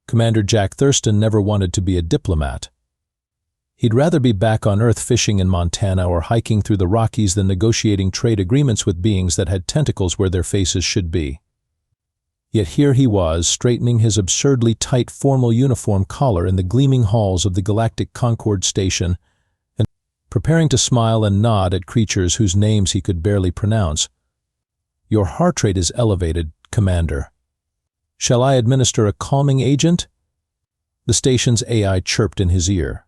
Commander Jack Thurston never wanted to be a diplomat. He'd rather be back on Earth fishing in Montana or hiking through the Rockies than negotiating trade agreements with beings that had tentacles where their faces should be. Yet here he was, straightening his absurdly tight formal uniform collar in the gleaming halls of the Galactic Concord station, and preparing to smile and nod at creatures whose names he could barely pronounce. "Your heart rate is elevated, Commander. Shall I administer a calming agent?" The station's AI chirped in his ear.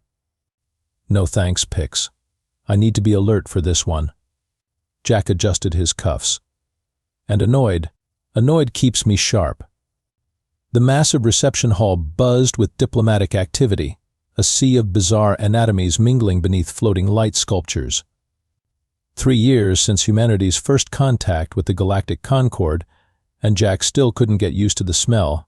"No thanks, Pix. I need to be alert for this one." Jack adjusted his cuffs. "And annoyed keeps me sharp." The massive reception hall buzzed with diplomatic activity, a sea of bizarre anatomies mingling beneath floating light sculptures. 3 years since humanity's first contact with the Galactic Concord, and Jack still couldn't get used to the smell.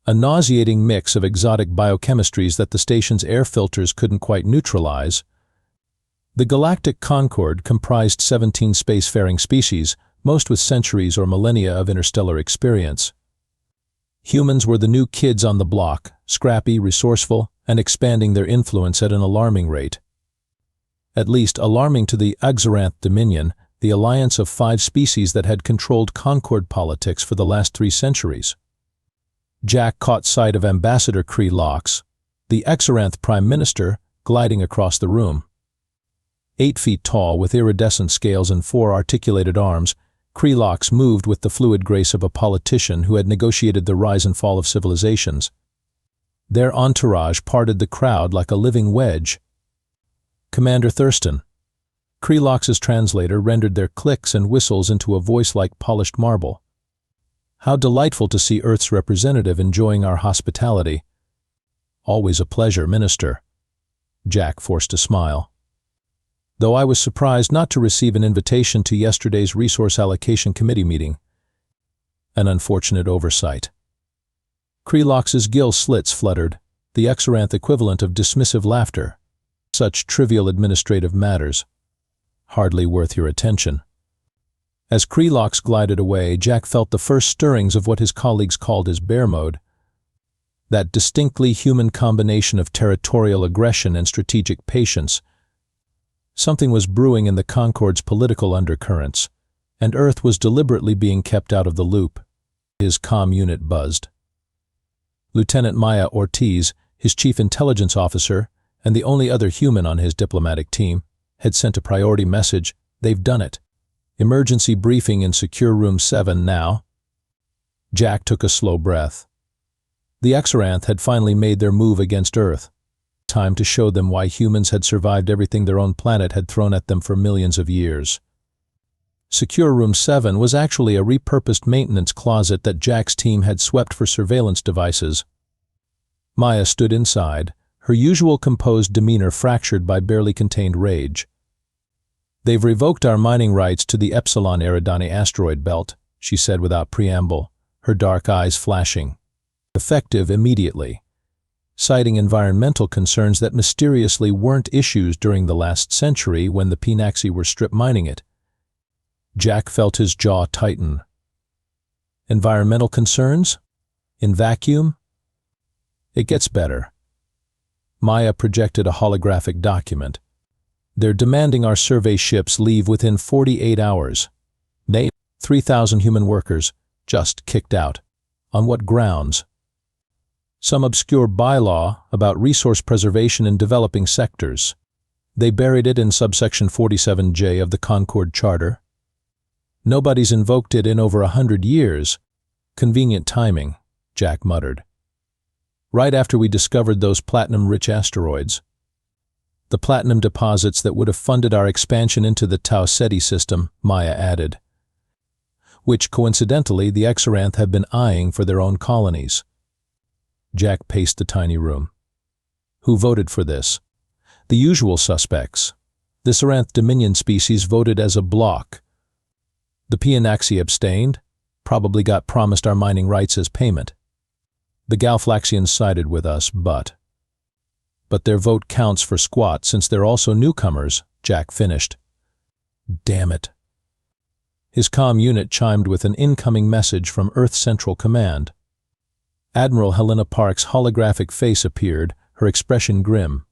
A nauseating mix of exotic biochemistries that the station's air filters couldn't quite neutralize. The Galactic Concord comprised 17 spacefaring species, most with centuries or millennia of interstellar experience. Humans were the new kids on the block, scrappy, resourceful, and expanding their influence at an alarming rate. At least alarming to the Xoranth Dominion, the alliance of 5 species that had controlled Concord politics for the last 3 centuries. Jack caught sight of Ambassador Krelox, the Xoranth Prime Minister, gliding across the room. 8 feet tall, with iridescent scales and 4 articulated arms, Krelox moved with the fluid grace of a politician who had negotiated the rise and fall of civilizations. Their entourage parted the crowd like a living wedge. "Commander Thurston." Krelox's translator rendered their clicks and whistles into a voice like polished marble. "How delightful to see Earth's representative enjoying our hospitality." "Always a pleasure, Minister." Jack forced a smile. "Though I was surprised not to receive an invitation to yesterday's Resource Allocation Committee meeting. An unfortunate oversight." Krelox's gill slits fluttered, the Xoranth equivalent of dismissive laughter. "Such trivial administrative matters. Hardly worth your attention." As Krelox glided away, Jack felt the first stirrings of what his colleagues called his bear mode. That distinctly human combination of territorial aggression and strategic patience. Something was brewing in the Concord's political undercurrents, and Earth was deliberately being kept out of the loop. His comm unit buzzed. Lieutenant Maya Ortiz, his chief intelligence officer, and the only other human on his diplomatic team, had sent a priority message. "They've done it. Emergency briefing in Secure Room 7 now." Jack took a slow breath. The Xoranth had finally made their move against Earth. Time to show them why humans had survived everything their own planet had thrown at them for millions of years. Secure Room 7 was actually a repurposed maintenance closet that Jack's team had swept for surveillance devices. Maya stood inside, her usual composed demeanor fractured by barely contained rage. "They've revoked our mining rights to the Epsilon Eridani asteroid belt," she said without preamble, her dark eyes flashing. "Effective immediately," citing environmental concerns that mysteriously weren't issues during the last century when the Pinaxi were strip mining it. Jack felt his jaw tighten. Environmental concerns? In vacuum? It gets better. Maya projected a holographic document. "They're demanding our survey ships leave within 48 hours. 3,000 human workers just kicked out. On what grounds? Some obscure bylaw about resource preservation in developing sectors. They buried it in subsection 47J of the Concord Charter. Nobody's invoked it in over 100 years. Convenient timing," Jack muttered. "Right after we discovered those platinum-rich asteroids. The platinum deposits that would have funded our expansion into the Tau Ceti system," Maya added. "Which, coincidentally, the Xoranth have been eyeing for their own colonies." Jack paced the tiny room. "Who voted for this?" "The usual suspects. The Xoranth Dominion species voted as a bloc. The Pinaxi abstained, probably got promised our mining rights as payment. The Galflaxians sided with us, but their vote counts for squat since they're also newcomers," Jack finished. "Damn it." His comm unit chimed with an incoming message from Earth Central Command. Admiral Helena Park's holographic face appeared, her expression grim.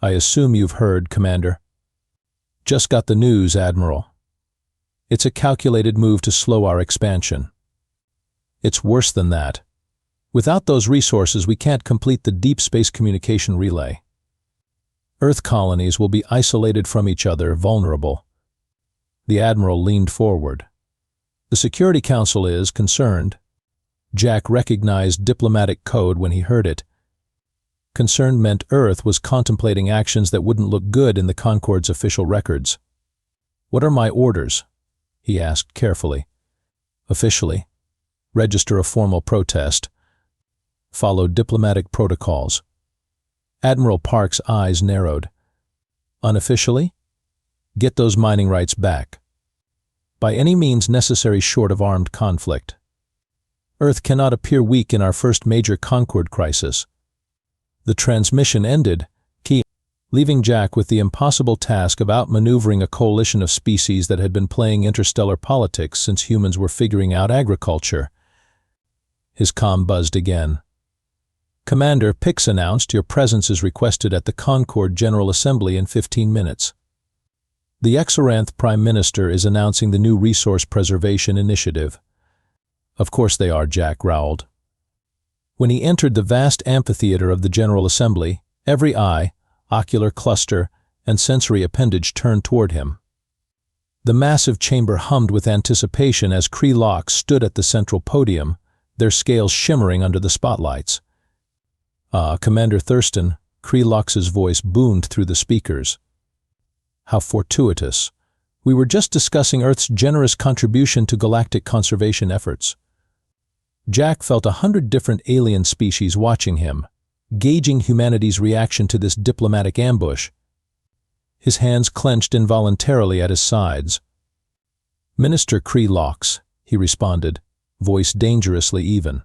"I assume you've heard, Commander." "Just got the news, Admiral. It's a calculated move to slow our expansion. It's worse than that. Without those resources, we can't complete the deep space communication relay. Earth colonies will be isolated from each other, vulnerable." The Admiral leaned forward. "The Security Council is concerned." Jack recognized diplomatic code when he heard it. Concerned meant Earth was contemplating actions that wouldn't look good in the Concord's official records. "What are my orders?" he asked carefully. "Officially, register a formal protest. Follow diplomatic protocols." Admiral Park's eyes narrowed. "Unofficially? Get those mining rights back. By any means necessary short of armed conflict. Earth cannot appear weak in our first major Concord crisis." The transmission ended, leaving Jack with the impossible task of outmaneuvering a coalition of species that had been playing interstellar politics since humans were figuring out agriculture. His comm buzzed again. "Commander, Pix announced your presence is requested at the Concord General Assembly in 15 minutes. The Xoranth Prime Minister is announcing the new Resource Preservation Initiative." "Of course they are," Jack growled. When he entered the vast amphitheater of the General Assembly, every eye, ocular cluster, and sensory appendage turned toward him. The massive chamber hummed with anticipation as Kree Lox stood at the central podium, their scales shimmering under the spotlights. Commander Thurston," Kree Lox's voice boomed through the speakers. "How fortuitous. We were just discussing Earth's generous contribution to galactic conservation efforts." Jack felt 100 different alien species watching him, gauging humanity's reaction to this diplomatic ambush. His hands clenched involuntarily at his sides. "Minister Kree Lox," he responded, voice dangerously even.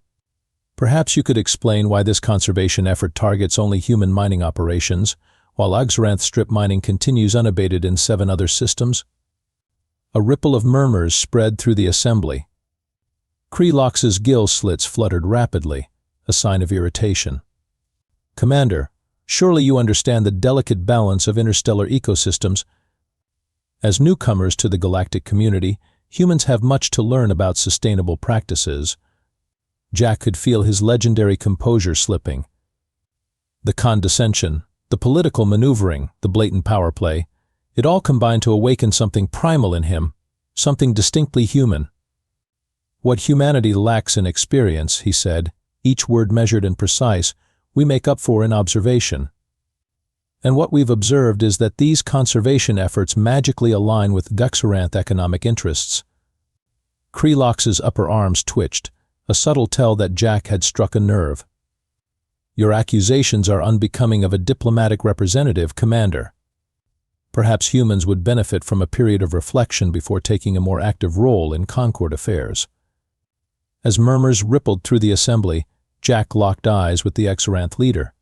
"Perhaps you could explain why this conservation effort targets only human mining operations, while Xoranth strip mining continues unabated in 7 other systems?" A ripple of murmurs spread through the assembly. Kree Lox's gill slits fluttered rapidly, a sign of irritation. "Commander, surely you understand the delicate balance of interstellar ecosystems. As newcomers to the galactic community, humans have much to learn about sustainable practices." Jack could feel his legendary composure slipping. The condescension, the political maneuvering, the blatant power play, it all combined to awaken something primal in him, something distinctly human. "What humanity lacks in experience," he said, each word measured and precise, "we make up for in observation. And what we've observed is that these conservation efforts magically align with Xoranth economic interests." Kree Lox's upper arms twitched, a subtle tell that Jack had struck a nerve. "Your accusations are unbecoming of a diplomatic representative, Commander. Perhaps humans would benefit from a period of reflection before taking a more active role in Concord affairs." As murmurs rippled through the assembly, Jack locked eyes with the Xoranth leader.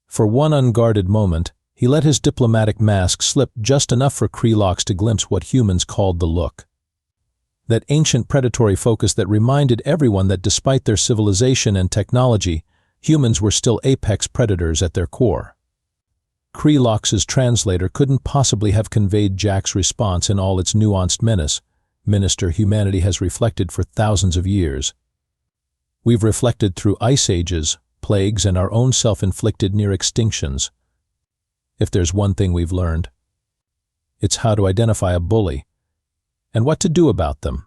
For one unguarded moment, he let his diplomatic mask slip just enough for Kree Lox to glimpse what humans called the look. That ancient predatory focus that reminded everyone that despite their civilization and technology, humans were still apex predators at their core. Kree Lox's translator couldn't possibly have conveyed Jack's response in all its nuanced menace. "Minister, humanity has reflected for thousands of years. We've reflected through ice ages, plagues, and our own self-inflicted near extinctions. If there's one thing we've learned, it's how to identify a bully, and what to do about them."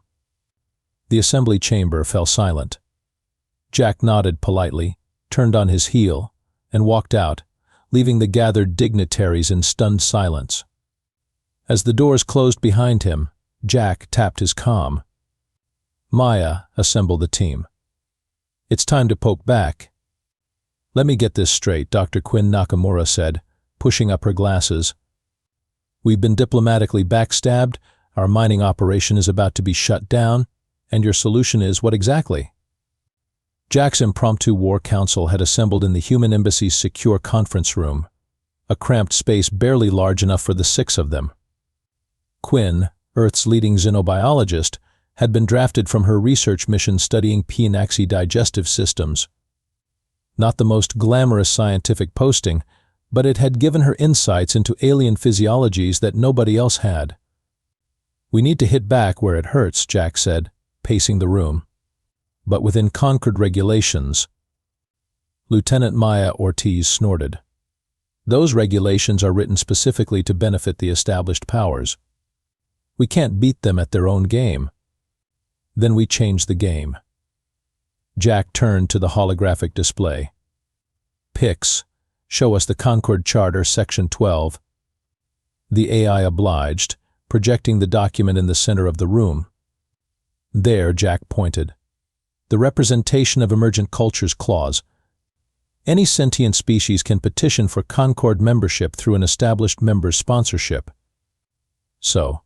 The assembly chamber fell silent. Jack nodded politely, turned on his heel, and walked out, leaving the gathered dignitaries in stunned silence. As the doors closed behind him, Jack tapped his comm. "Maya, assemble the team. It's time to poke back." "Let me get this straight," Dr. Quinn Nakamura said, pushing up her glasses. "We've been diplomatically backstabbed, our mining operation is about to be shut down, and your solution is what exactly?" Jack's impromptu war council had assembled in the human embassy's secure conference room, a cramped space barely large enough for the 6 of them. Quinn, Earth's leading xenobiologist, had been drafted from her research mission studying P-Naxi digestive systems. Not the most glamorous scientific posting, but it had given her insights into alien physiologies that nobody else had. "We need to hit back where it hurts," Jack said, pacing the room. "But within Concord regulations." Lieutenant Maya Ortiz snorted. "Those regulations are written specifically to benefit the established powers. We can't beat them at their own game." "Then we change the game." Jack turned to the holographic display. "Pix, show us the Concord Charter, Section 12. The AI obliged, projecting the document in the center of the room. "There," Jack pointed. "The Representation of Emergent Cultures Clause. Any sentient species can petition for Concord membership through an established member's sponsorship." "So?"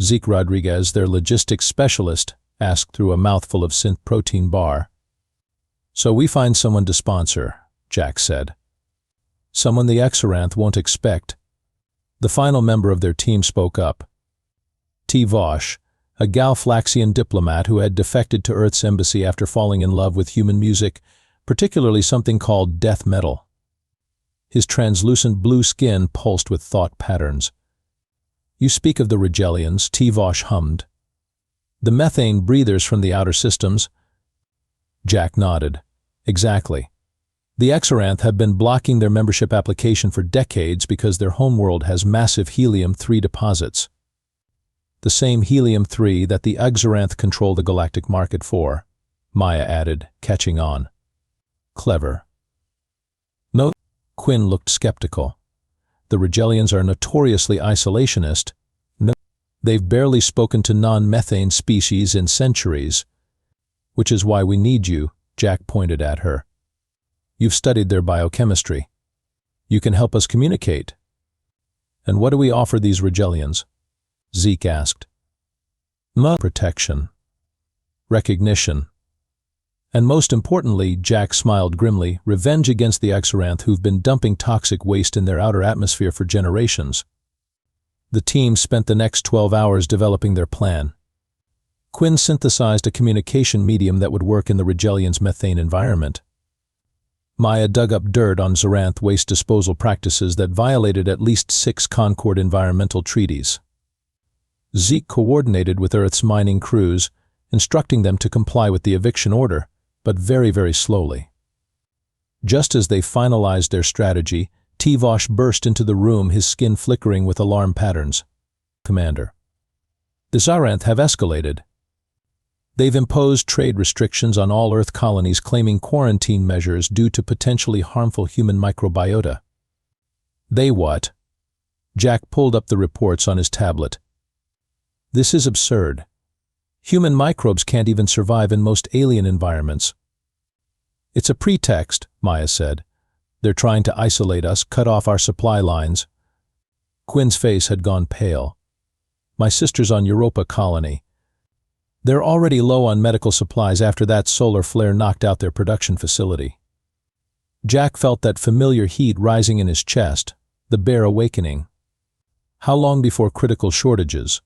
Zeke Rodriguez, their logistics specialist, asked through a mouthful of synth protein bar. "So we find someone to sponsor," Jack said. "Someone the Xoranth won't expect." The final member of their team spoke up. T. Vosh, a Galflaxian diplomat who had defected to Earth's embassy after falling in love with human music, particularly something called death metal. His translucent blue skin pulsed with thought patterns. "You speak of the Rigelians," T. Vosh hummed. "The methane breathers from the outer systems?" Jack nodded. "Exactly. The Xoranth have been blocking their membership application for decades because their homeworld has massive helium-3 deposits. The same helium-3 that the Xoranth control the galactic market for," Maya added, catching on. "Clever." "No." Quinn looked skeptical. "The Rigelians are notoriously isolationist. No, they've barely spoken to non-methane species in centuries. Which is why we need you," Jack pointed at her. "You've studied their biochemistry. You can help us communicate." "And what do we offer these Rigelians?" Zeke asked. "Protection. Recognition. And most importantly," Jack smiled grimly, "revenge against the Xoranth who've been dumping toxic waste in their outer atmosphere for generations." The team spent the next 12 hours developing their plan. Quinn synthesized a communication medium that would work in the Rigelians' methane environment. Maya dug up dirt on Xoranth waste disposal practices that violated at least 6 Concord environmental treaties. Zeke coordinated with Earth's mining crews, instructing them to comply with the eviction order, but very, very slowly. Just as they finalized their strategy, T. Vosh burst into the room, his skin flickering with alarm patterns. "Commander, the Xoranth have escalated. They've imposed trade restrictions on all Earth colonies, claiming quarantine measures due to potentially harmful human microbiota." "They what?" Jack pulled up the reports on his tablet. "This is absurd. Human microbes can't even survive in most alien environments." "It's a pretext," Maya said. "They're trying to isolate us, cut off our supply lines." Quinn's face had gone pale. "My sister's on Europa colony. They're already low on medical supplies after that solar flare knocked out their production facility." Jack felt that familiar heat rising in his chest, the bare awakening. "How long before critical shortages?"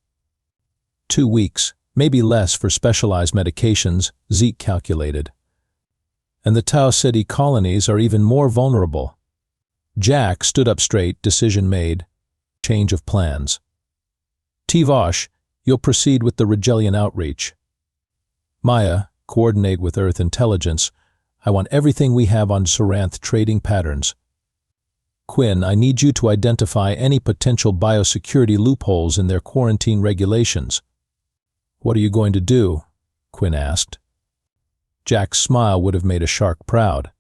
2 weeks, maybe less for specialized medications, Zeke calculated. "And the Tau Ceti colonies are even more vulnerable." Jack stood up straight, decision made. Change of plans. "T. Vosh, you'll proceed with the Rigelian outreach. Maya, coordinate with Earth intelligence. I want everything we have on Xoranth trading patterns. Quinn, I need you to identify any potential biosecurity loopholes in their quarantine regulations." "What are you going to do?" Quinn asked. Jack's smile would have made a shark proud.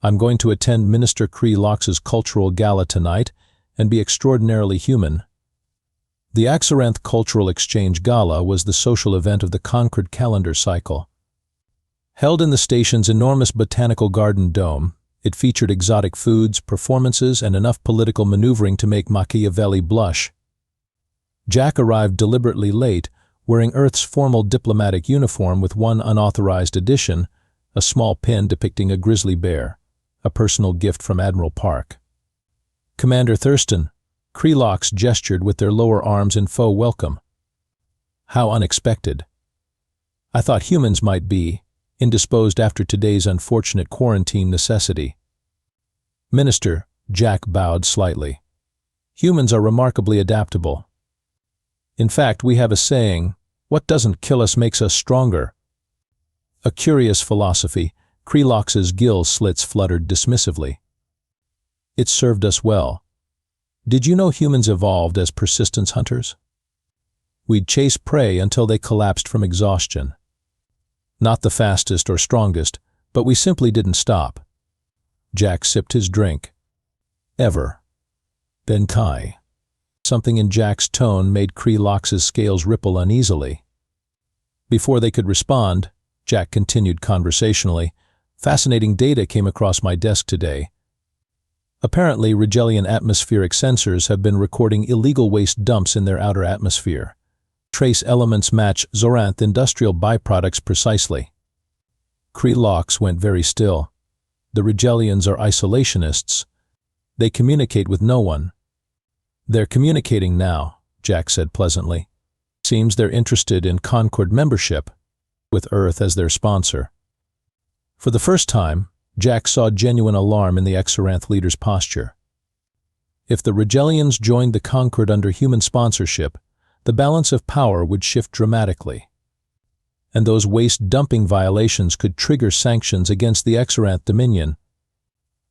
"I'm going to attend Minister Cree Lox's cultural gala tonight and be extraordinarily human." The Xoranth Cultural Exchange Gala was the social event of the Concord calendar cycle. Held in the station's enormous botanical garden dome, it featured exotic foods, performances, and enough political maneuvering to make Machiavelli blush. Jack arrived deliberately late, wearing Earth's formal diplomatic uniform with one unauthorized addition, a small pin depicting a grizzly bear, a personal gift from Admiral Park. "Commander Thurston," Cree Lox gestured with their lower arms in faux welcome. How unexpected. I thought humans might be indisposed after today's unfortunate quarantine necessity. Minister, Jack bowed slightly. Humans are remarkably adaptable. In fact, we have a saying, what doesn't kill us makes us stronger. A curious philosophy. Krelox's gill slits fluttered dismissively. It served us well. Did you know humans evolved as persistence hunters? We'd chase prey until they collapsed from exhaustion. Not the fastest or strongest, but we simply didn't stop. Jack sipped his drink. Ever. Ben Kai. Something in Jack's tone made Krelox's scales ripple uneasily. Before they could respond, Jack continued conversationally, fascinating data came across my desk today. Apparently, Rigelian atmospheric sensors have been recording illegal waste dumps in their outer atmosphere. Trace elements match Xoranth industrial byproducts precisely. Krelox went very still. The Rigelians are isolationists. They communicate with no one. They're communicating now, Jack said pleasantly. Seems they're interested in Concord membership, with Earth as their sponsor. For the first time, Jack saw genuine alarm in the Xoranth leader's posture. If the Rigelians joined the Concord under human sponsorship, the balance of power would shift dramatically. And those waste dumping violations could trigger sanctions against the Xoranth Dominion.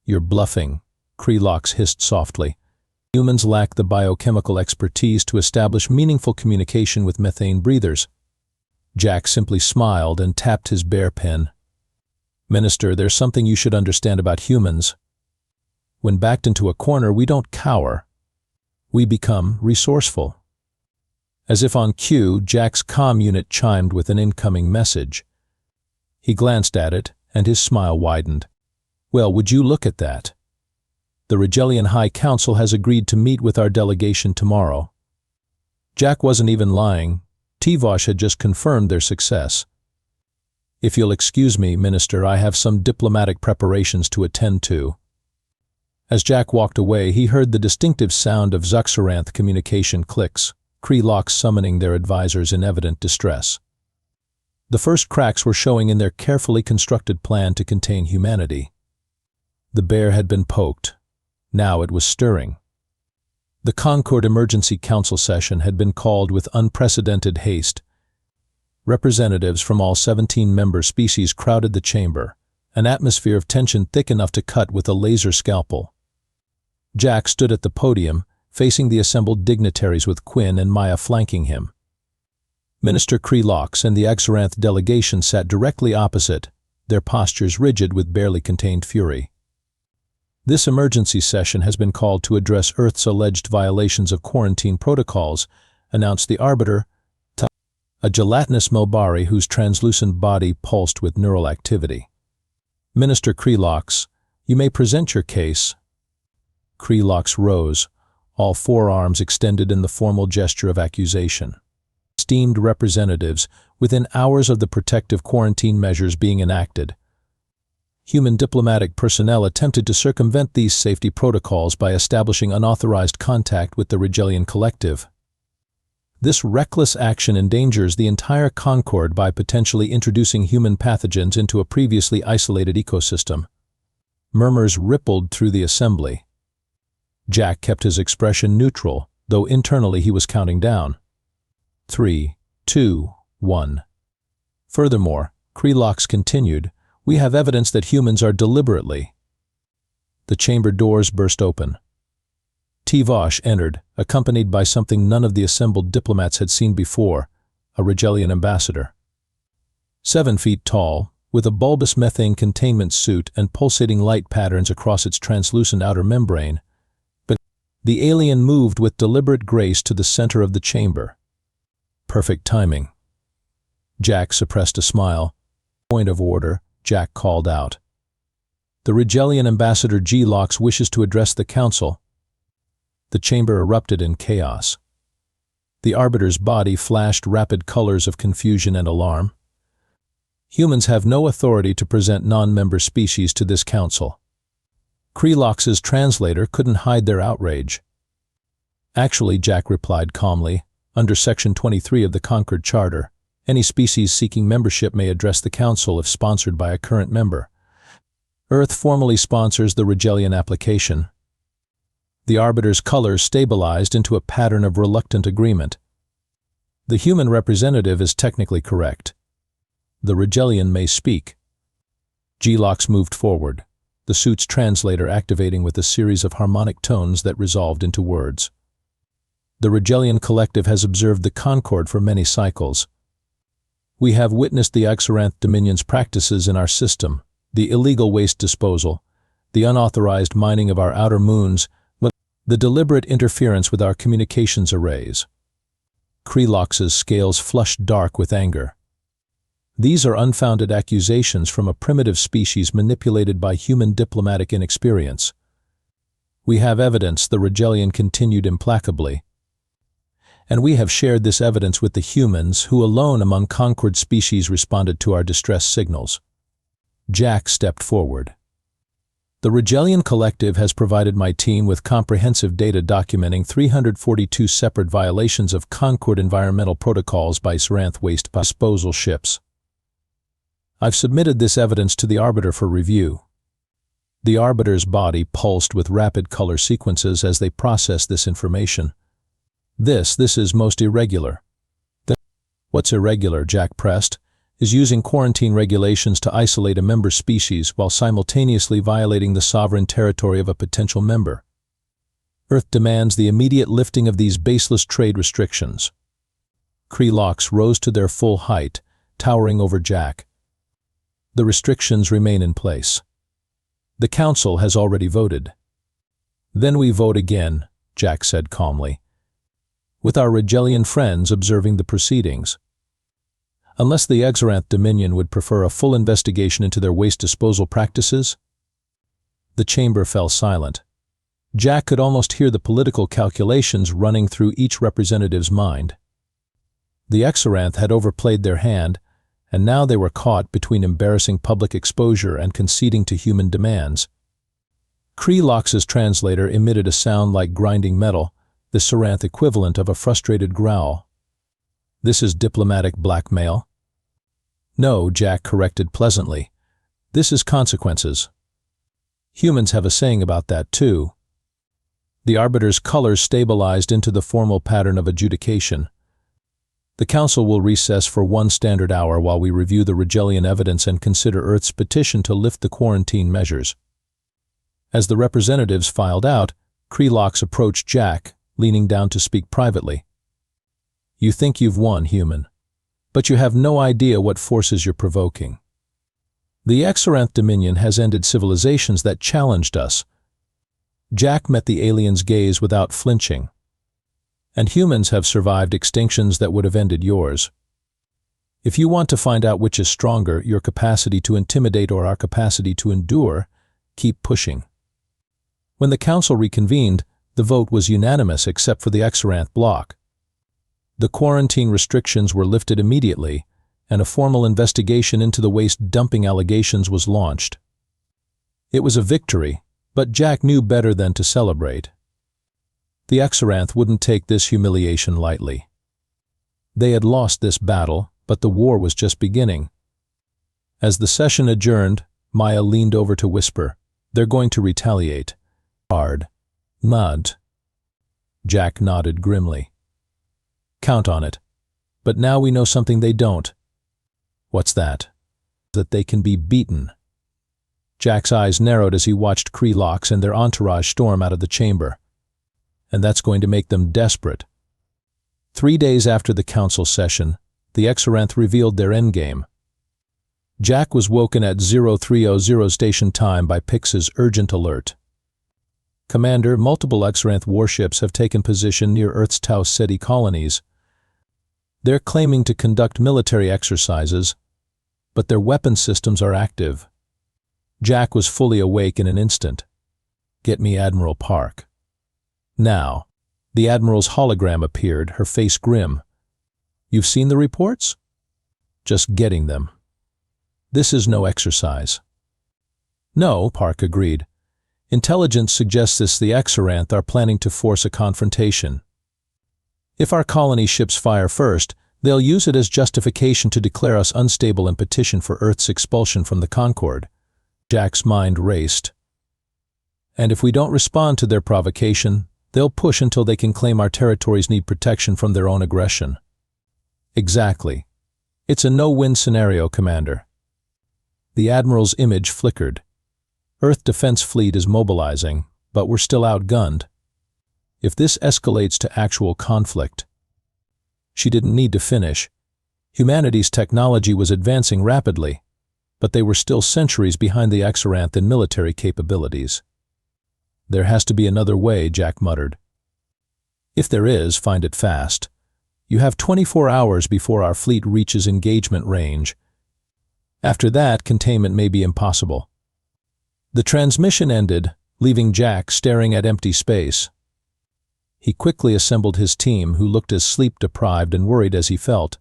You're bluffing, Krelox hissed softly. Humans lack the biochemical expertise to establish meaningful communication with methane breathers. Jack simply smiled and tapped his bear pen. Minister, there's something you should understand about humans. When backed into a corner, we don't cower. We become resourceful. As if on cue, Jack's comm unit chimed with an incoming message. He glanced at it, and his smile widened. Well, would you look at that? The Rigelian High Council has agreed to meet with our delegation tomorrow. Jack wasn't even lying. Tivosh had just confirmed their success. If you'll excuse me, Minister, I have some diplomatic preparations to attend to. As Jack walked away, he heard the distinctive sound of Xoranth communication clicks, Krelox summoning their advisors in evident distress. The first cracks were showing in their carefully constructed plan to contain humanity. The bear had been poked. Now it was stirring. The Concord Emergency Council session had been called with unprecedented haste. Representatives from all 17 member species crowded the chamber, an atmosphere of tension thick enough to cut with a laser scalpel. Jack stood at the podium, facing the assembled dignitaries with Quinn and Maya flanking him. Minister Krelox and the Xoranth delegation sat directly opposite, their postures rigid with barely contained fury. This emergency session has been called to address Earth's alleged violations of quarantine protocols, announced the arbiter, a gelatinous Mulbari whose translucent body pulsed with neural activity. Minister Krelox, you may present your case. Krelox rose, all forearms extended in the formal gesture of accusation. Esteemed representatives, within hours of the protective quarantine measures being enacted, human diplomatic personnel attempted to circumvent these safety protocols by establishing unauthorized contact with the Rigelian collective. This reckless action endangers the entire Concord by potentially introducing human pathogens into a previously isolated ecosystem. Murmurs rippled through the assembly. Jack kept his expression neutral, though internally he was counting down. 3, 2, 1. Furthermore, Krelox continued, we have evidence that humans are deliberately. The chamber doors burst open. Tivosh entered, accompanied by something none of the assembled diplomats had seen before, a Rigelian ambassador. 7 feet tall, with a bulbous methane containment suit and pulsating light patterns across its translucent outer membrane, but the alien moved with deliberate grace to the center of the chamber. Perfect timing. Jack suppressed a smile. Point of order, Jack called out. The Rigelian ambassador G-Lox wishes to address the council. The chamber erupted in chaos. The arbiter's body flashed rapid colors of confusion and alarm. Humans have no authority to present non-member species to this council. Krelox's translator couldn't hide their outrage. Actually, Jack replied calmly, Under Section 23 of the Concord Charter, any species seeking membership may address the Council if sponsored by a current member. Earth formally sponsors the Rigelian application. The arbiter's colors stabilized into a pattern of reluctant agreement. The human representative is technically correct. The Rigelian may speak. G-locks moved forward, the suit's translator activating with a series of harmonic tones that resolved into words. The Rigelian collective has observed the Concord for many cycles. We have witnessed the Xoranth Dominion's practices in our system, the illegal waste disposal, the unauthorized mining of our outer moons, the deliberate interference with our communications arrays. Krelox's scales flushed dark with anger. These are unfounded accusations from a primitive species manipulated by human diplomatic inexperience. We have evidence, the Rigelian continued implacably. And we have shared this evidence with the humans who alone among Concord species responded to our distress signals. Jack stepped forward. The Rigelian Collective has provided my team with comprehensive data documenting 342 separate violations of Concord environmental protocols by Xoranth waste disposal ships. I've submitted this evidence to the Arbiter for review. The Arbiter's body pulsed with rapid color sequences as they processed this information. This is most irregular. What's irregular, Jack pressed, is using quarantine regulations to isolate a member species while simultaneously violating the sovereign territory of a potential member. Earth demands the immediate lifting of these baseless trade restrictions. Krelox rose to their full height, towering over Jack. The restrictions remain in place. The Council has already voted. Then we vote again, Jack said calmly, with our Rigelian friends observing the proceedings. Unless the Xoranth Dominion would prefer a full investigation into their waste disposal practices? The chamber fell silent. Jack could almost hear the political calculations running through each representative's mind. The Xoranth had overplayed their hand, and now they were caught between embarrassing public exposure and conceding to human demands. Krelox's translator emitted a sound like grinding metal, the Xoranth equivalent of a frustrated growl. This is diplomatic blackmail? No, Jack corrected pleasantly. This is consequences. Humans have a saying about that too. The Arbiter's colors stabilized into the formal pattern of adjudication. The Council will recess for 1 standard hour while we review the Rigelian evidence and consider Earth's petition to lift the quarantine measures. As the representatives filed out, Krelox approached Jack, leaning down to speak privately. You think you've won, human, but you have no idea what forces you're provoking. The Xoranth Dominion has ended civilizations that challenged us. Jack met the alien's gaze without flinching. And humans have survived extinctions that would have ended yours. If you want to find out which is stronger, your capacity to intimidate or our capacity to endure, keep pushing. When the Council reconvened, the vote was unanimous except for the Xoranth bloc. The quarantine restrictions were lifted immediately, and a formal investigation into the waste dumping allegations was launched. It was a victory, but Jack knew better than to celebrate. The Xoranth wouldn't take this humiliation lightly. They had lost this battle, but the war was just beginning. As the session adjourned, Maya leaned over to whisper, "They're going to retaliate. Hard. Nod." Jack nodded grimly. "Count on it. But now we know something they don't." "What's that?" "That they can be beaten." Jack's eyes narrowed as he watched Krelox and their entourage storm out of the chamber. "And that's going to make them desperate." 3 days after the Council session, the Xoranth revealed their endgame. Jack was woken at 0300 station time by Pix's urgent alert. "Commander, multiple Xoranth warships have taken position near Earth's Tau Ceti colonies. They're claiming to conduct military exercises, but their weapon systems are active." Jack was fully awake in an instant. "Get me Admiral Park." Now, the Admiral's hologram appeared, her face grim. "You've seen the reports?" "Just getting them." "This is no exercise." "No," Park agreed. "Intelligence suggests the Xoranth are planning to force a confrontation." If our colony ships fire first, they'll use it as justification to declare us unstable and petition for Earth's expulsion from the Concord. Jack's mind raced. And if we don't respond to their provocation, they'll push until they can claim our territories need protection from their own aggression. Exactly. It's a no-win scenario, Commander. The Admiral's image flickered. Earth Defense Fleet is mobilizing, but we're still outgunned. If this escalates to actual conflict. She didn't need to finish. Humanity's technology was advancing rapidly, but they were still centuries behind the Xoranth in military capabilities. There has to be another way, Jack muttered. If there is, find it fast. You have 24 hours before our fleet reaches engagement range. After that, containment may be impossible. The transmission ended, leaving Jack staring at empty space. He quickly assembled his team, who looked as sleep-deprived and worried as he felt.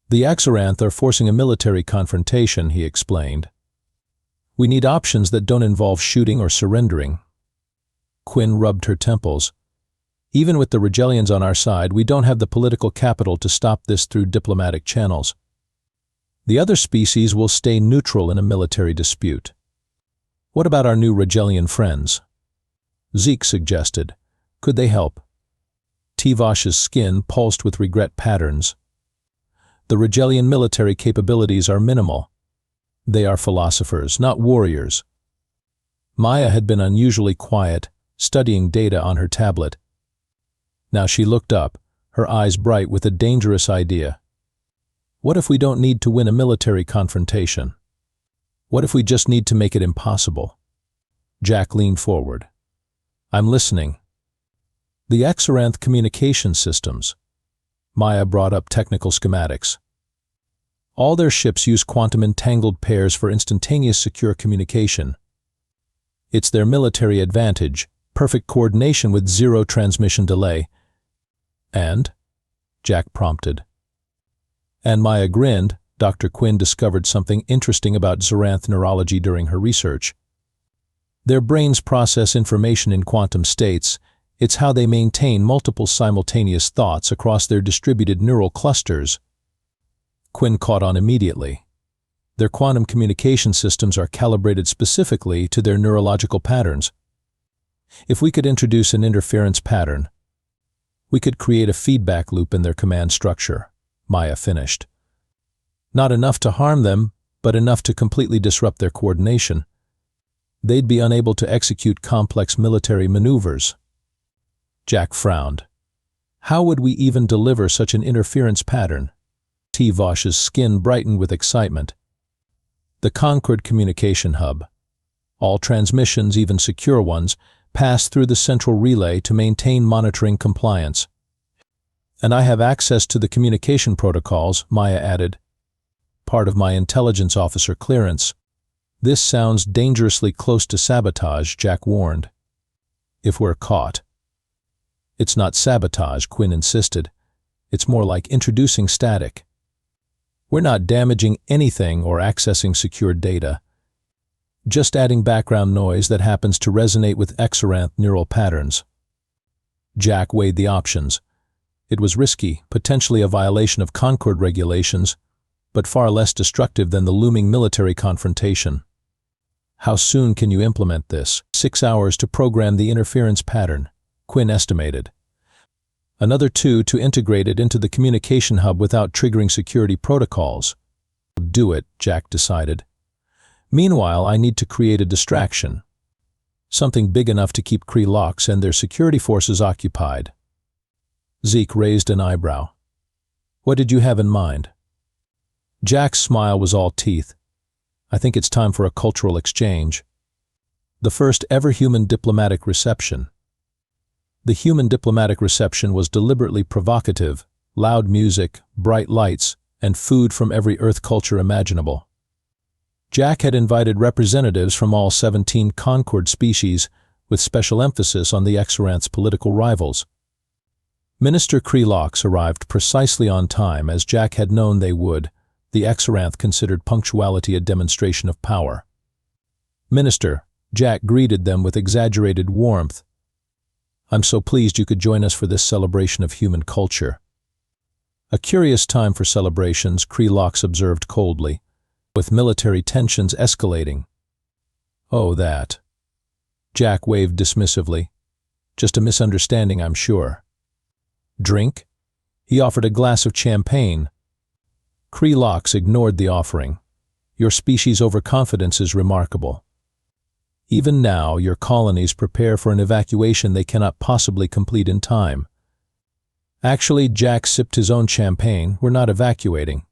The Xoranth are forcing a military confrontation, he explained. We need options that don't involve shooting or surrendering. Quinn rubbed her temples. Even with the Regellians on our side, we don't have the political capital to stop this through diplomatic channels. The other species will stay neutral in a military dispute. What about our new Regellian friends? Zeke suggested. Could they help? T-Vosh's skin pulsed with regret patterns. The Regellian military capabilities are minimal. They are philosophers, not warriors. Maya had been unusually quiet, studying data on her tablet. Now she looked up, her eyes bright with a dangerous idea. What if we don't need to win a military confrontation? What if we just need to make it impossible? Jack leaned forward. I'm listening. The Xoranth communication systems. Maya brought up technical schematics. All their ships use quantum entangled pairs for instantaneous secure communication. It's their military advantage, perfect coordination with zero transmission delay. And? Jack prompted. And Maya grinned. Dr. Quinn discovered something interesting about Xoranth neurology during her research. Their brains process information in quantum states. It's how they maintain multiple simultaneous thoughts across their distributed neural clusters. Quinn caught on immediately. Their quantum communication systems are calibrated specifically to their neurological patterns. If we could introduce an interference pattern, we could create a feedback loop in their command structure, Maya finished. Not enough to harm them, but enough to completely disrupt their coordination. They'd be unable to execute complex military maneuvers. Jack frowned. How would we even deliver such an interference pattern? T-Vosh's skin brightened with excitement. The Concord communication hub. All transmissions, even secure ones, pass through the central relay to maintain monitoring compliance. And I have access to the communication protocols, Maya added. Part of my intelligence officer clearance. This sounds dangerously close to sabotage, Jack warned. If we're caught. It's not sabotage, Quinn insisted. It's more like introducing static. We're not damaging anything or accessing secured data. Just adding background noise that happens to resonate with Xoranth neural patterns. Jack weighed the options. It was risky, potentially a violation of Concord regulations, but far less destructive than the looming military confrontation. How soon can you implement this? 6 hours to program the interference pattern, Quinn estimated. Another 2 to integrate it into the communication hub without triggering security protocols. Do it, Jack decided. Meanwhile, I need to create a distraction. Something big enough to keep Krelox and their security forces occupied. Zeke raised an eyebrow. What did you have in mind? Jack's smile was all teeth. I think it's time for a cultural exchange. The first ever human diplomatic reception. The human diplomatic reception was deliberately provocative, loud music, bright lights, and food from every Earth culture imaginable. Jack had invited representatives from all 17 Concord species, with special emphasis on the Xoranth's political rivals. Minister Krelox arrived precisely on time, as Jack had known they would. The Xoranth considered punctuality a demonstration of power. Minister, Jack greeted them with exaggerated warmth. I'm so pleased you could join us for this celebration of human culture." "A curious time for celebrations," Krelox observed coldly, "with military tensions escalating." "Oh, that." Jack waved dismissively. "Just a misunderstanding, I'm sure." "Drink?" He offered a glass of champagne. Krelox ignored the offering. "Your species' overconfidence is remarkable. Even now, your colonies prepare for an evacuation they cannot possibly complete in time." Actually, Jack sipped his own champagne. "We're not evacuating.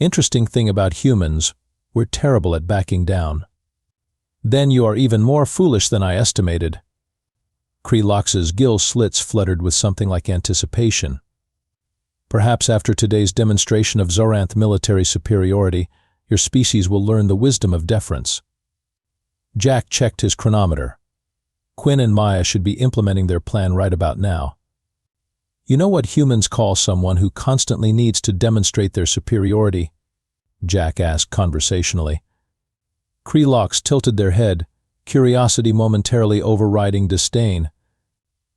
Interesting thing about humans, we're terrible at backing down." "Then you are even more foolish than I estimated." Krelox's gill slits fluttered with something like anticipation. "Perhaps after today's demonstration of Xoranth military superiority, your species will learn the wisdom of deference." Jack checked his chronometer. Quinn and Maya should be implementing their plan right about now. "You know what humans call someone who constantly needs to demonstrate their superiority?" Jack asked conversationally. Krelox tilted their head, curiosity momentarily overriding disdain.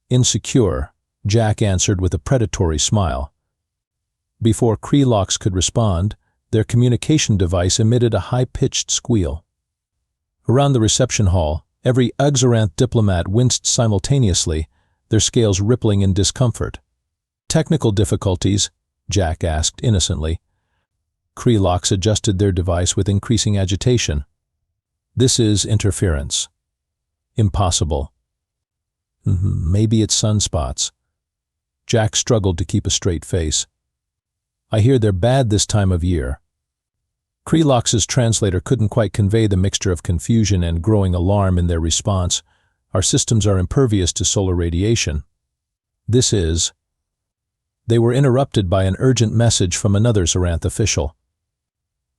"Insecure," Jack answered with a predatory smile. Before Krelox could respond, their communication device emitted a high-pitched squeal. Around the reception hall, every Xoranth diplomat winced simultaneously, their scales rippling in discomfort. "Technical difficulties?" Jack asked innocently. Krelox adjusted their device with increasing agitation. "This is interference." "Impossible." "Maybe it's sunspots." Jack struggled to keep a straight face. "I hear they're bad this time of year." Krelox's translator couldn't quite convey the mixture of confusion and growing alarm in their response. "Our systems are impervious to solar radiation." "This is..." They were interrupted by an urgent message from another Xoranth official.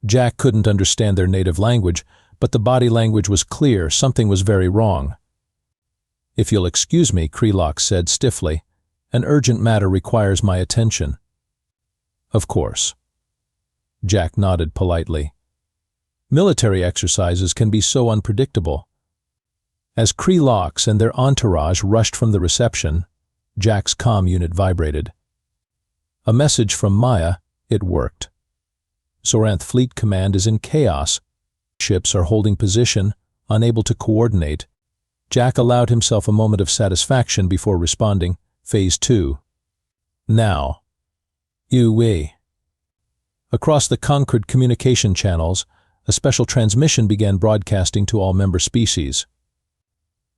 Jack couldn't understand their native language, but the body language was clear. Something was very wrong. "If you'll excuse me," Krelox said stiffly, "an urgent matter requires my attention." "Of course." Jack nodded politely. Military exercises can be so unpredictable. As Krelox and their entourage rushed from the reception, Jack's comm unit vibrated. A message from Maya. It worked. "Xoranth Fleet Command is in chaos. Ships are holding position, unable to coordinate." Jack allowed himself a moment of satisfaction before responding. "Phase 2. Now." "We." Across the Concord communication channels, a special transmission began broadcasting to all member species.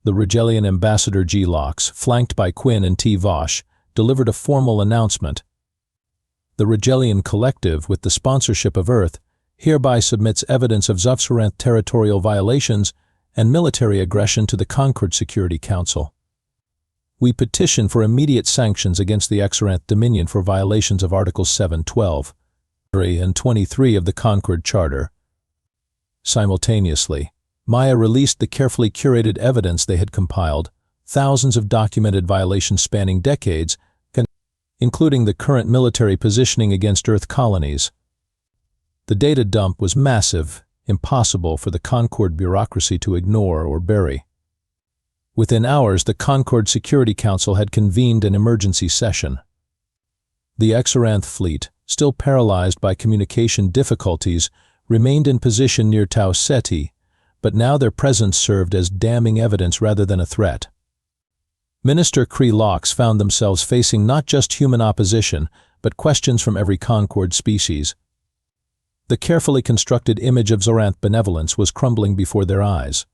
The Rigelian ambassador G-Lox, flanked by Quinn and T. Vosh, delivered a formal announcement. "The Rigelian Collective, with the sponsorship of Earth, hereby submits evidence of Xoranth territorial violations and military aggression to the Concord Security Council. We petition for immediate sanctions against the Xoranth Dominion for violations of Articles 7, 12, and 23 of the Concord Charter." Simultaneously, Maya released the carefully curated evidence they had compiled, thousands of documented violations spanning decades, including the current military positioning against Earth colonies. The data dump was massive, impossible for the Concord bureaucracy to ignore or bury. Within hours, the Concord Security Council had convened an emergency session. The Xoranth fleet, still paralyzed by communication difficulties, remained in position near Tau Ceti, but now their presence served as damning evidence rather than a threat. Minister Krelox found themselves facing not just human opposition, but questions from every Concord species. The carefully constructed image of Xoranth benevolence was crumbling before their eyes.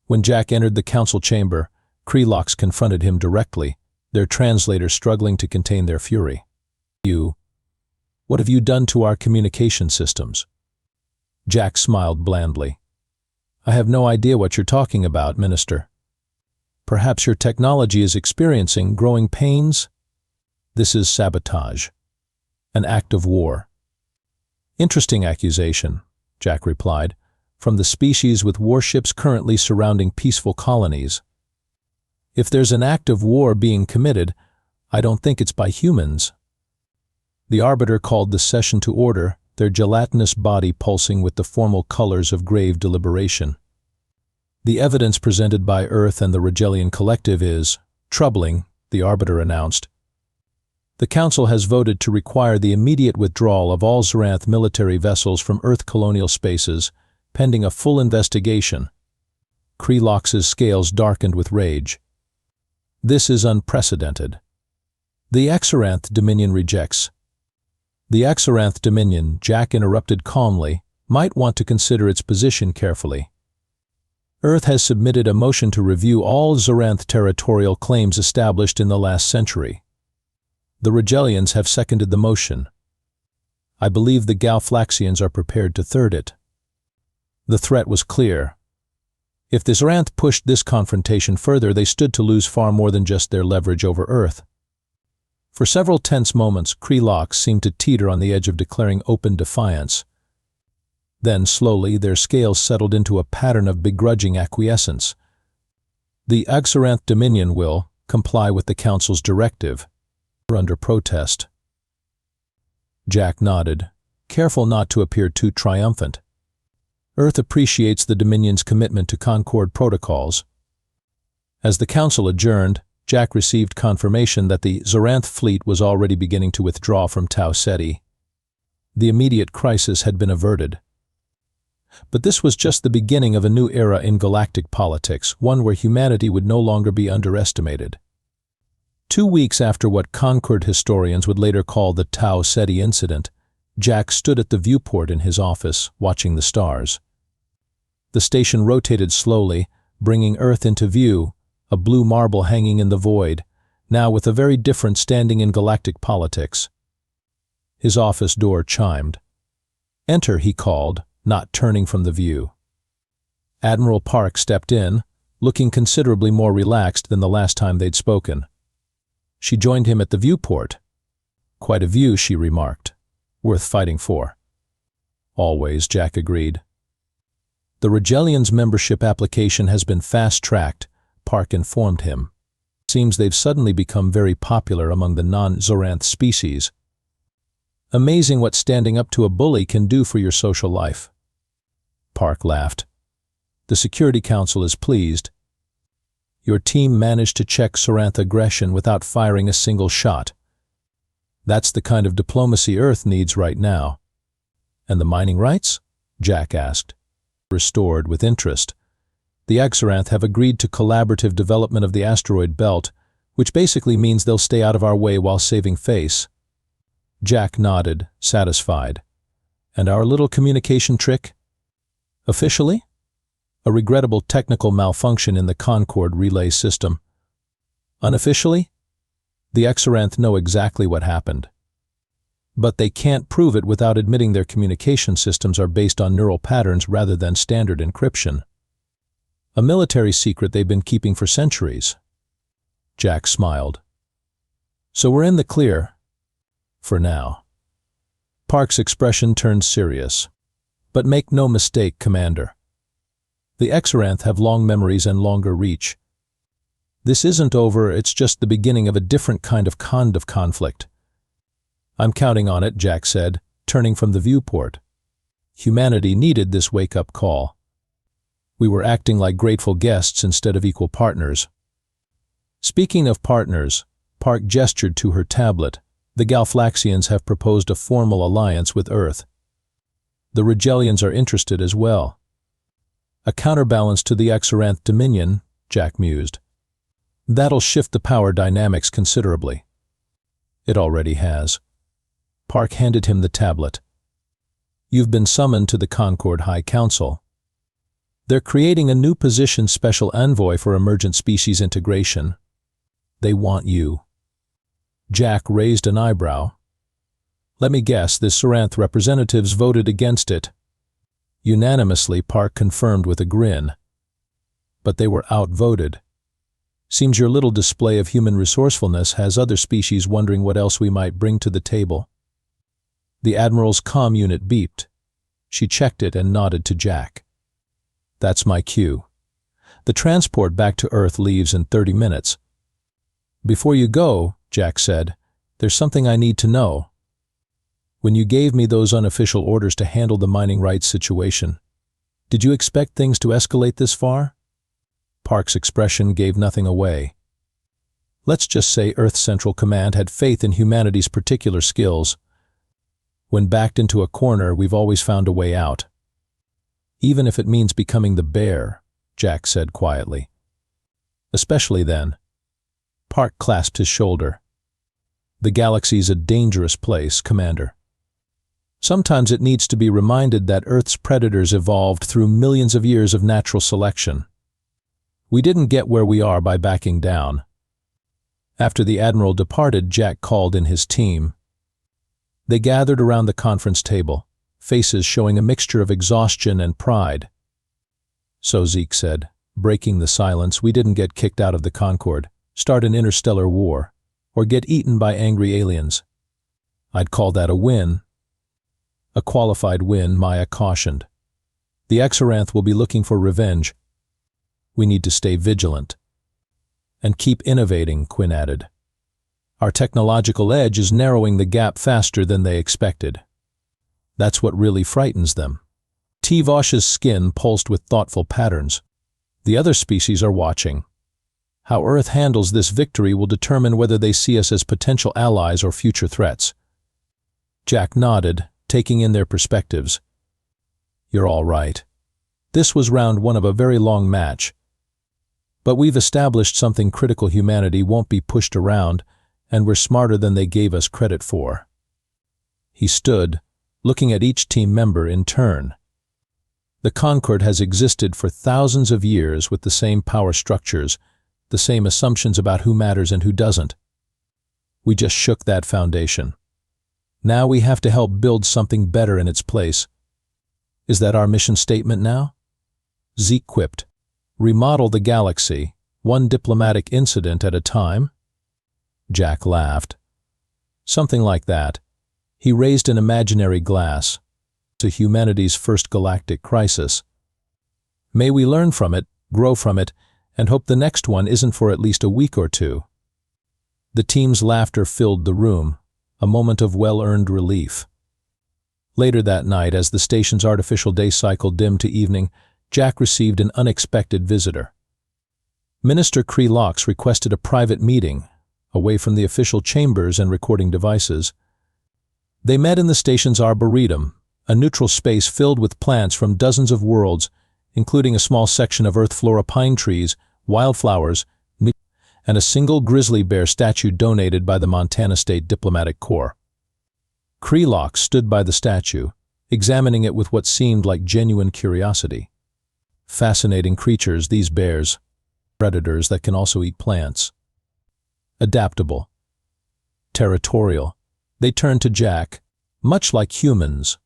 When Jack entered the council chamber, Krelox confronted him directly, their translator struggling to contain their fury. What have you done to our communication systems?" Jack smiled blandly. "I have no idea what you're talking about, Minister." "Perhaps your technology is experiencing growing pains?" "This is sabotage. An act of war." "Interesting accusation," Jack replied, "from the species with warships currently surrounding peaceful colonies. If there's an act of war being committed, I don't think it's by humans." The arbiter called the session to order, their gelatinous body pulsing with the formal colors of grave deliberation. The evidence presented by Earth and the Rigelian Collective is troubling, the arbiter announced. The Council has voted to require the immediate withdrawal of all Xoranth military vessels from Earth colonial spaces, pending a full investigation. Krelox's scales darkened with rage. This is unprecedented. The Xoranth Dominion rejects. The Xoranth Dominion, Jack interrupted calmly, might want to consider its position carefully. Earth has submitted a motion to review all Xoranth territorial claims established in the last century. The Rigelians have seconded the motion. I believe the Galflaxians are prepared to third it. The threat was clear. If the Xoranth pushed this confrontation further, they stood to lose far more than just their leverage over Earth. For several tense moments, Krelox seemed to teeter on the edge of declaring open defiance. Then, slowly, their scales settled into a pattern of begrudging acquiescence. The Xoranth Dominion will comply with the Council's directive, under protest. Jack nodded, careful not to appear too triumphant. Earth appreciates the Dominion's commitment to Concord protocols. As the Council adjourned, Jack received confirmation that the Xoranth fleet was already beginning to withdraw from Tau Ceti. The immediate crisis had been averted. But this was just the beginning of a new era in galactic politics, one where humanity would no longer be underestimated. 2 weeks after what Concord historians would later call the Tau Ceti incident, Jack stood at the viewport in his office, watching the stars. The station rotated slowly, bringing Earth into view, a blue marble hanging in the void, now with a very different standing in galactic politics. His office door chimed. "Enter," he called, not turning from the view. Admiral Park stepped in, looking considerably more relaxed than the last time they'd spoken. She joined him at the viewport. "Quite a view," she remarked. "Worth fighting for." "Always," Jack agreed. "The Rigelians' membership application has been fast-tracked," Park informed him. "Seems they've suddenly become very popular among the non-Xoranth species. Amazing what standing up to a bully can do for your social life." Park laughed. "The Security Council is pleased. Your team managed to check Xoranth aggression without firing a single shot. That's the kind of diplomacy Earth needs right now." "And the mining rights?" Jack asked. Restored with interest. The Xoranth have agreed to collaborative development of the asteroid belt, which basically means they'll stay out of our way while saving face. Jack nodded, satisfied. "And our little communication trick?" "Officially? A regrettable technical malfunction in the Concord relay system. Unofficially? The Xoranth know exactly what happened. But they can't prove it without admitting their communication systems are based on neural patterns rather than standard encryption. A military secret they've been keeping for centuries." Jack smiled. "So we're in the clear. For now." Park's expression turned serious. "But make no mistake, Commander. The Xoranth have long memories and longer reach. This isn't over, it's just the beginning of a different kind of conflict." "I'm counting on it," Jack said, turning from the viewport. Humanity needed this wake-up call. We were acting like grateful guests instead of equal partners. Speaking of partners, Park gestured to her tablet. The Galflaxians have proposed a formal alliance with Earth. The Rigelians are interested as well. "A counterbalance to the Xoranth Dominion," Jack mused. "That'll shift the power dynamics considerably." "It already has." Park handed him the tablet. "You've been summoned to the Concord High Council. They're creating a new position, Special Envoy for Emergent Species Integration. They want you." Jack raised an eyebrow. "Let me guess, the Xoranth representatives voted against it." Unanimously, Park confirmed with a grin. "But they were outvoted. Seems your little display of human resourcefulness has other species wondering what else we might bring to the table." The Admiral's comm unit beeped. She checked it and nodded to Jack. "That's my cue. The transport back to Earth leaves in 30 minutes. "Before you go," Jack said, "there's something I need to know. When you gave me those unofficial orders to handle the mining rights situation, did you expect things to escalate this far?" Park's expression gave nothing away. Let's just say Earth Central Command had faith in humanity's particular skills. When backed into a corner, we've always found a way out. Even if it means becoming the bear, Jack said quietly. Especially then. Park clasped his shoulder. The galaxy's a dangerous place, Commander. Sometimes it needs to be reminded that Earth's predators evolved through millions of years of natural selection. We didn't get where we are by backing down. After the Admiral departed, Jack called in his team. They gathered around the conference table, faces showing a mixture of exhaustion and pride. So Zeke said, breaking the silence, we didn't get kicked out of the Concord, start an interstellar war, or get eaten by angry aliens. I'd call that a win. A qualified win, Maya cautioned. The Xoranth will be looking for revenge. We need to stay vigilant. And keep innovating, Quinn added. Our technological edge is narrowing the gap faster than they expected. That's what really frightens them. T-Vosh's skin pulsed with thoughtful patterns. The other species are watching. How Earth handles this victory will determine whether they see us as potential allies or future threats. Jack nodded, taking in their perspectives. You're all right. This was round one of a very long match. But we've established something critical: humanity won't be pushed around, and we're smarter than they gave us credit for. He stood, looking at each team member in turn. The Concord has existed for thousands of years with the same power structures, the same assumptions about who matters and who doesn't. We just shook that foundation. Now we have to help build something better in its place. Is that our mission statement now? Zeke quipped. Remodel the galaxy, one diplomatic incident at a time? Jack laughed. Something like that. He raised an imaginary glass to humanity's first galactic crisis. May we learn from it, grow from it, and hope the next one isn't for at least a week or two. The team's laughter filled the room, a moment of well-earned relief. Later that night, as the station's artificial day cycle dimmed to evening, Jack received an unexpected visitor. Minister Krelox requested a private meeting, away from the official chambers and recording devices. They met in the station's arboretum, a neutral space filled with plants from dozens of worlds, including a small section of Earth flora, pine trees, wildflowers, and a single grizzly bear statue donated by the Montana State Diplomatic Corps. Krelox stood by the statue, examining it with what seemed like genuine curiosity. Fascinating creatures, these bears. Predators that can also eat plants. Adaptable. Territorial. They turned to Jack, much like humans.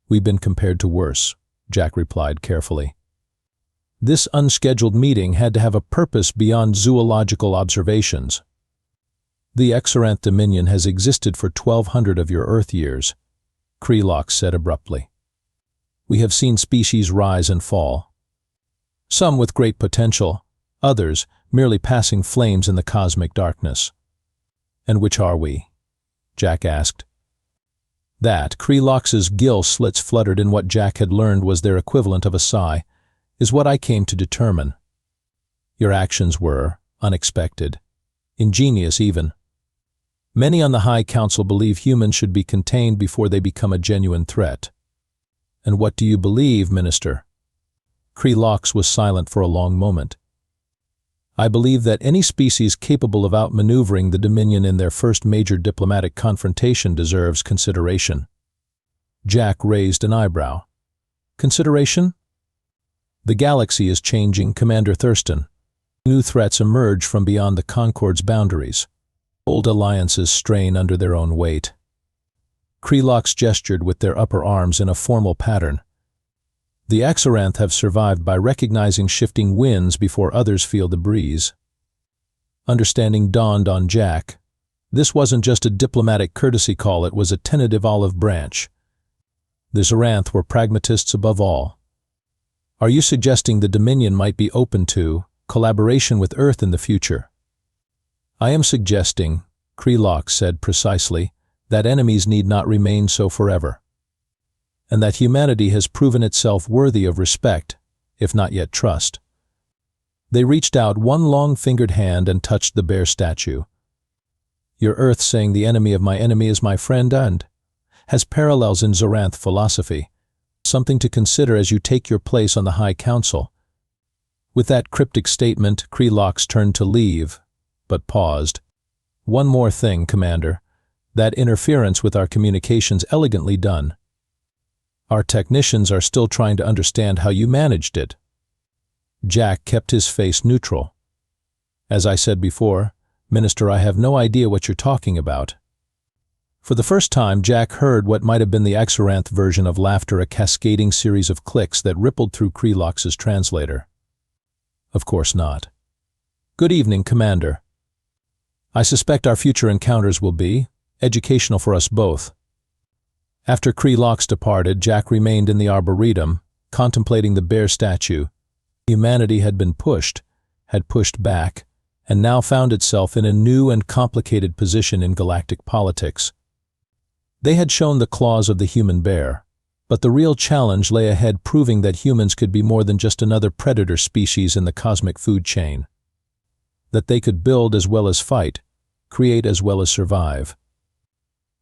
We've been compared to worse, Jack replied carefully. This unscheduled meeting had to have a purpose beyond zoological observations. The Xoranth Dominion has existed for 1,200 of your Earth years, Krelox said abruptly. We have seen species rise and fall. Some with great potential, others merely passing flames in the cosmic darkness. And which are we? Jack asked. That, Krelox's gill slits fluttered in what Jack had learned was their equivalent of a sigh, is what I came to determine. Your actions were unexpected, ingenious even. Many on the High Council believe humans should be contained before they become a genuine threat. And what do you believe, Minister? Krelox was silent for a long moment. I believe that any species capable of outmaneuvering the Dominion in their first major diplomatic confrontation deserves consideration. Jack raised an eyebrow. Consideration? The galaxy is changing, Commander Thurston. New threats emerge from beyond the Concord's boundaries. Old alliances strain under their own weight. Krelox gestured with their upper arms in a formal pattern. The Xoranth have survived by recognizing shifting winds before others feel the breeze. Understanding dawned on Jack. This wasn't just a diplomatic courtesy call, it was a tentative olive branch. The Xoranth were pragmatists above all. Are you suggesting the Dominion might be open to collaboration with Earth in the future? I am suggesting, Krelox said precisely, that enemies need not remain so forever, and that humanity has proven itself worthy of respect, if not yet trust. They reached out one long-fingered hand and touched the bear statue. Your Earth saying the enemy of my enemy is my friend and has parallels in Xoranth philosophy, something to consider as you take your place on the High Council. With that cryptic statement, Krelox turned to leave, but paused. One more thing, Commander. That interference with our communications elegantly done. Our technicians are still trying to understand how you managed it. Jack kept his face neutral. As I said before, Minister, I have no idea what you're talking about. For the first time, Jack heard what might have been the Xoranth version of laughter, a cascading series of clicks that rippled through Krelox's translator. Of course not. Good evening, Commander. I suspect our future encounters will be educational for us both. After Krelox departed, Jack remained in the Arboretum, contemplating the bear statue. Humanity had been pushed, had pushed back, and now found itself in a new and complicated position in galactic politics. They had shown the claws of the human bear, but the real challenge lay ahead, proving that humans could be more than just another predator species in the cosmic food chain. That they could build as well as fight, create as well as survive.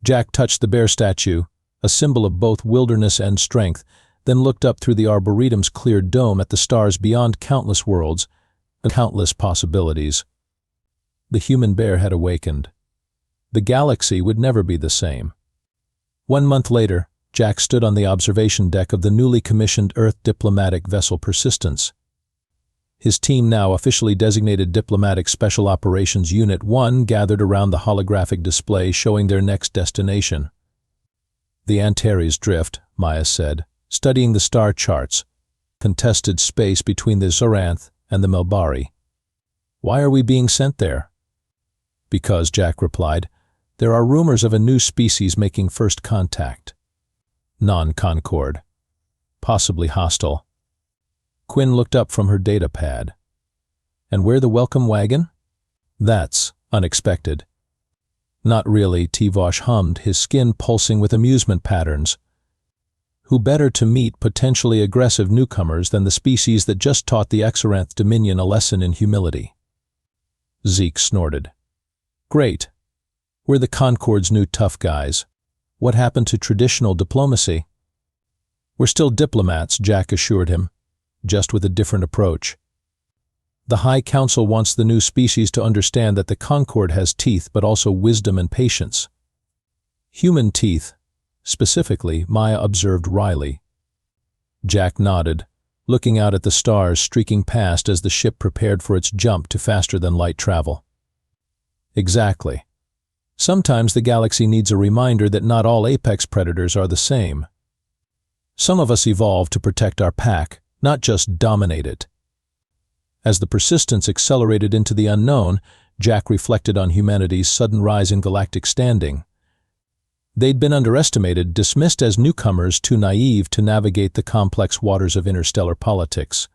Jack touched the bear statue, a symbol of both wilderness and strength, then looked up through the Arboretum's clear dome at the stars beyond, countless worlds, and countless possibilities. The human bear had awakened. The galaxy would never be the same. 1 month later, Jack stood on the observation deck of the newly commissioned Earth diplomatic vessel Persistence. His team, now officially designated Diplomatic Special Operations Unit 1, gathered around the holographic display showing their next destination. The Antares Drift, Maya said, studying the star charts, contested space between the Xoranth and the Melbari. Why are we being sent there? Because, Jack replied, there are rumors of a new species making first contact. Non-Concord. Possibly hostile. Quinn looked up from her data pad. And where the welcome wagon? That's unexpected. Not really, Tivosh hummed, his skin pulsing with amusement patterns. Who better to meet potentially aggressive newcomers than the species that just taught the Xoranth Dominion a lesson in humility? Zeke snorted. Great. We're the Concord's new tough guys. What happened to traditional diplomacy? We're still diplomats, Jack assured him, just with a different approach. The High Council wants the new species to understand that the Concord has teeth, but also wisdom and patience. Human teeth, specifically, Maya observed wryly. Jack nodded, looking out at the stars streaking past as the ship prepared for its jump to faster-than-light travel. Exactly. Sometimes the galaxy needs a reminder that not all apex predators are the same. Some of us evolved to protect our pack, not just dominate it. As the Persistence accelerated into the unknown, Jack reflected on humanity's sudden rise in galactic standing. They'd been underestimated, dismissed as newcomers too naive to navigate the complex waters of interstellar politics.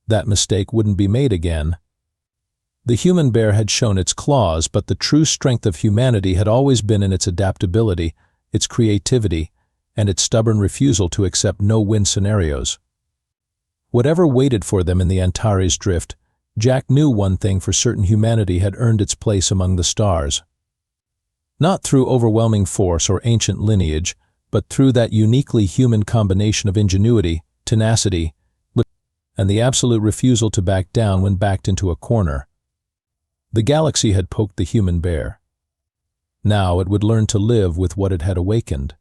That mistake wouldn't be made again. The human bear had shown its claws, but the true strength of humanity had always been in its adaptability, its creativity, and its stubborn refusal to accept no-win scenarios. Whatever waited for them in the Antares Drift, Jack knew one thing for certain: humanity had earned its place among the stars. Not through overwhelming force or ancient lineage, but through that uniquely human combination of ingenuity, tenacity, and the absolute refusal to back down when backed into a corner. The galaxy had poked the human bear. Now it would learn to live with what it had awakened.